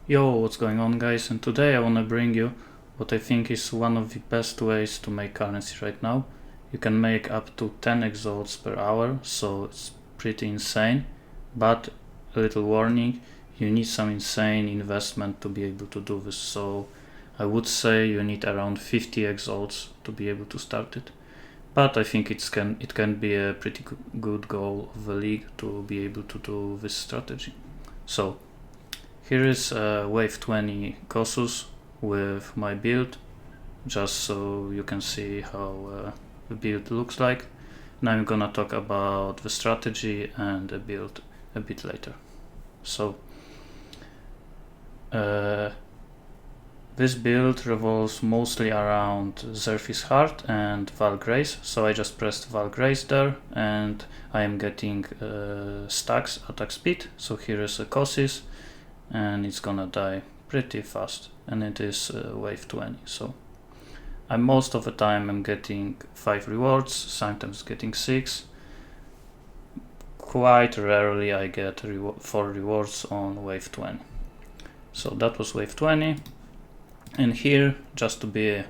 Yo, what's going on guys, and today I wanna bring you what I think is one of the best ways to make currency right now. You can make up to 10 exalts per hour, so it's pretty insane, but a little warning, you need some insane investment to be able to do this, so I would say you need around 50 exalts to be able to start it. But I think it can be a pretty good goal of the league to be able to do this strategy. So here is wave 20 Kossus with my build, just so you can see how the build looks like. Now I'm gonna talk about the strategy and the build a bit later. So this build revolves mostly around Zerfis Heart and Val Grace, so I just pressed Val Grace there and I am getting stacks attack speed. So here is a Kossis and it's gonna die pretty fast, and it is wave 20, so most of the time I'm getting 5 rewards, sometimes getting 6. Quite rarely I get 4 rewards on wave 20. So that was wave 20, and here, just to be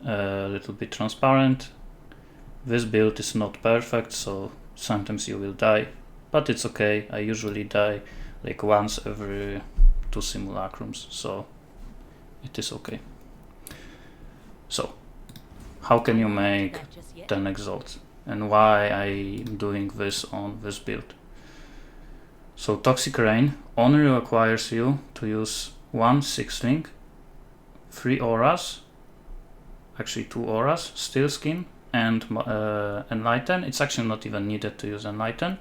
a little bit transparent, this build is not perfect, so sometimes you will die, but it's okay. I usually die like once every 2 simulacrums, so it is okay. So how can you make 10 exalts, and why I'm doing this on this build? So Toxic Rain only requires you to use 1 6-link, 3 auras, actually 2 auras, Steel Skin and Enlighten. It's actually not even needed to use Enlighten,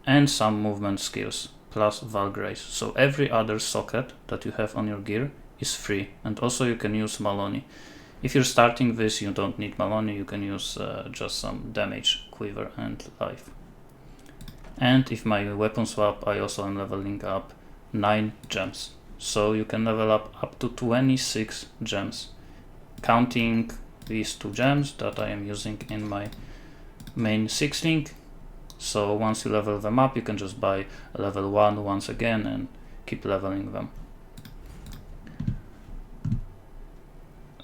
and some movement skills plus Val Grace. So every other socket that you have on your gear is free, and also you can use Maloney. If you're starting this, you don't need Maloney, you can use just some damage, quiver and life. And if my weapon swap, I also am leveling up 9 gems. So you can level up to 26 gems, counting these 2 gems that I am using in my main 6-link. So once you level them up, you can just buy a level 1 once again and keep leveling them.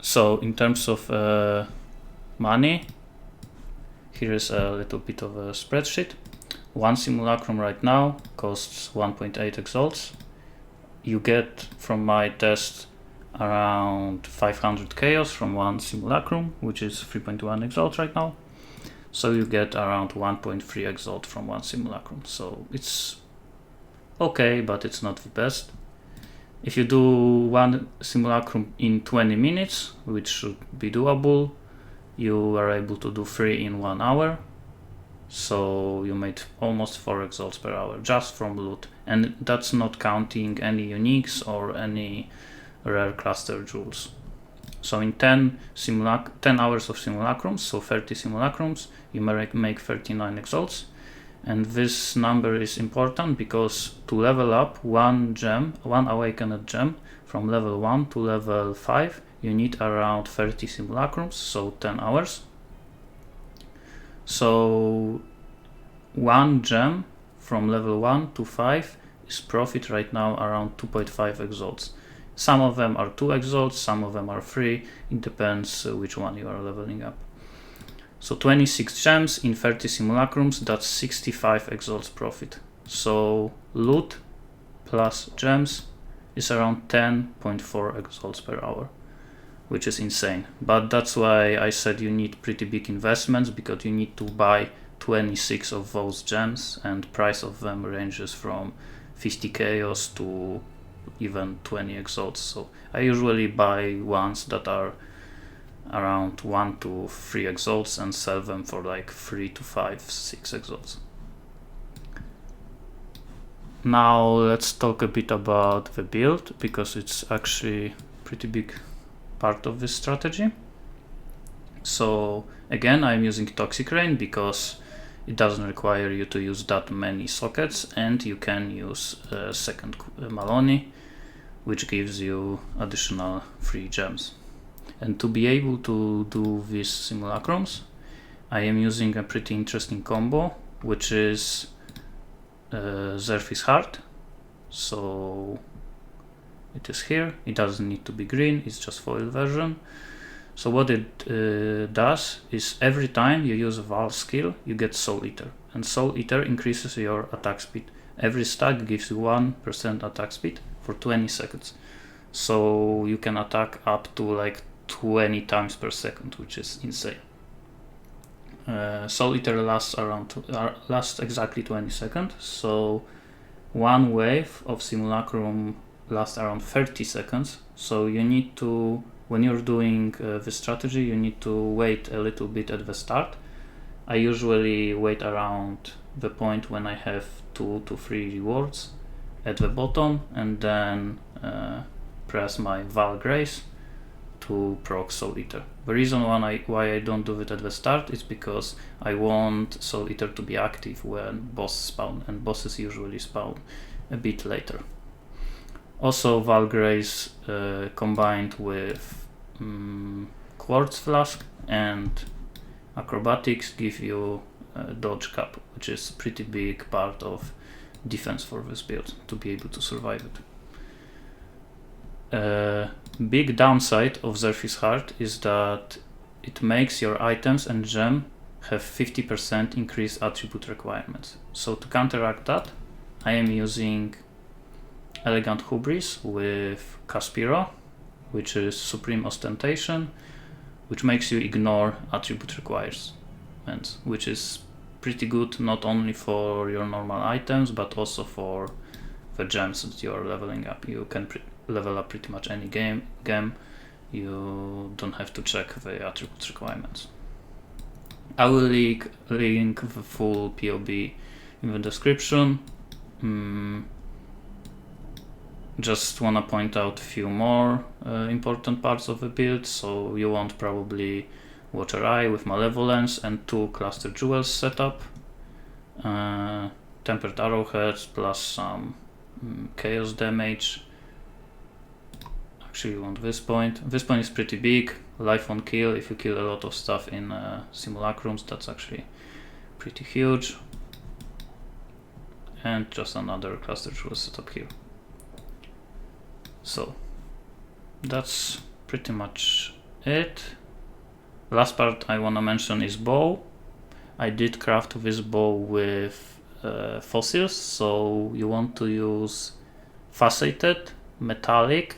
So in terms of money, here is a little bit of a spreadsheet. 1 simulacrum right now costs 1.8 exalts. You get from my test around 500 chaos from 1 simulacrum, which is 3.1 exalt right now. So you get around 1.3 exalt from 1 simulacrum. So it's okay, but it's not the best. If you do 1 simulacrum in 20 minutes, which should be doable, you are able to do 3 in 1 hour. So you made almost 4 exalts per hour just from loot, and that's not counting any uniques or any rare cluster jewels. So in 10 hours of simulacrums, so 30 simulacrums, you make 39 exalts. And this number is important because to level up 1 awakened gem from level 1 to level 5, you need around 30 simulacrums, so 10 hours. So 1 gem from level 1 to 5 is profit right now around 2.5 exalts. Some of them are 2 exalts, some of them are 3, it depends which one you are leveling up. So 26 gems in 30 simulacrums, that's 65 exalts profit. So loot plus gems is around 10.4 exalts per hour, which is insane. But that's why I said you need pretty big investments, because you need to buy 26 of those gems, and price of them ranges from 50 chaos to even 20 exalts. So I usually buy ones that are around 1 to 3 exalts and sell them for like 3 to 5, 6 exalts. Now let's talk a bit about the build, because it's actually pretty big part of this strategy. So again, I'm using Toxic Rain because it doesn't require you to use that many sockets, and you can use a second Maloney, which gives you additional 3 gems. And to be able to do these simulacrums, I am using a pretty interesting combo, which is Zerfis Heart. So it is here. It doesn't need to be green, it's just foil version. So what it does is every time you use a val skill, you get Soul Eater, and Soul Eater increases your attack speed. Every stack gives you 1% attack speed for 20 seconds. So you can attack up to like 20 times per second, which is insane. Soul Eater lasts exactly 20 seconds. So one wave of simulacrum lasts around 30 seconds. So you need to, when you're doing this strategy, you need to wait a little bit at the start. I usually wait around the point when I have 2 to 3 rewards at the bottom, and then press my Val Grace to proc Soul Eater. The reason why I don't do it at the start is because I want Soul Eater to be active when bosses spawn, and bosses usually spawn a bit later. Also, Val Grace combined with Quartz Flask and Acrobatics give you dodge cap, which is a pretty big part of defense for this build to be able to survive it. Big downside of Zerf's Heart is that it makes your items and gem have 50% increased attribute requirements. So to counteract that, I am using Elegant Hubris with Caspiro, which is Supreme Ostentation, which makes you ignore attribute requirements, which is pretty good not only for your normal items but also for the gems that you are leveling up. You can level up pretty much any game. You don't have to check the attribute requirements. I will link the full PoB in the description. Just wanna point out a few more important parts of the build. So you want probably Watcher Eye with Malevolence and 2 Cluster Jewels setup, Tempered Arrowheads plus some Chaos damage. Actually, you want this point. This point is pretty big. Life on kill. If you kill a lot of stuff in simulacrums, that's actually pretty huge. And just another Cluster Jewel setup here. So that's pretty much it. Last part I want to mention is bow. I did craft this bow with fossils, so you want to use faceted, metallic,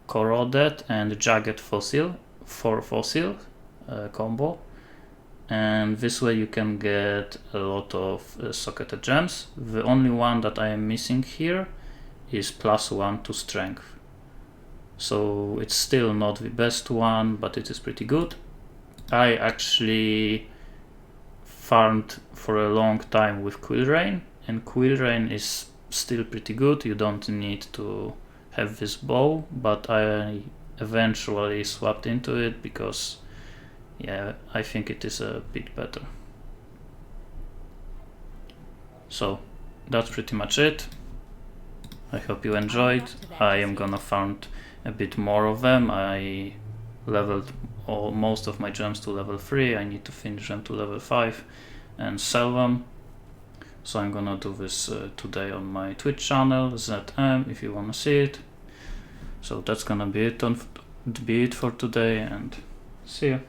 corroded and jagged fossil, 4 fossil combo, and this way you can get a lot of socketed gems. The only one that I am missing here is +1 to strength, so it's still not the best one, but it is pretty good. I actually farmed for a long time with Quill Rain, and Quill Rain is still pretty good. You don't need to have this bow, but I eventually swapped into it because yeah, I think it is a bit better. So that's pretty much it. I hope you enjoyed. I am gonna farm a bit more of them. I leveled most of my gems to level 3. I need to finish them to level 5 and sell them. So I'm gonna do this today on my Twitch channel, ZM, if you wanna see it. So that's gonna be it for today, and see you.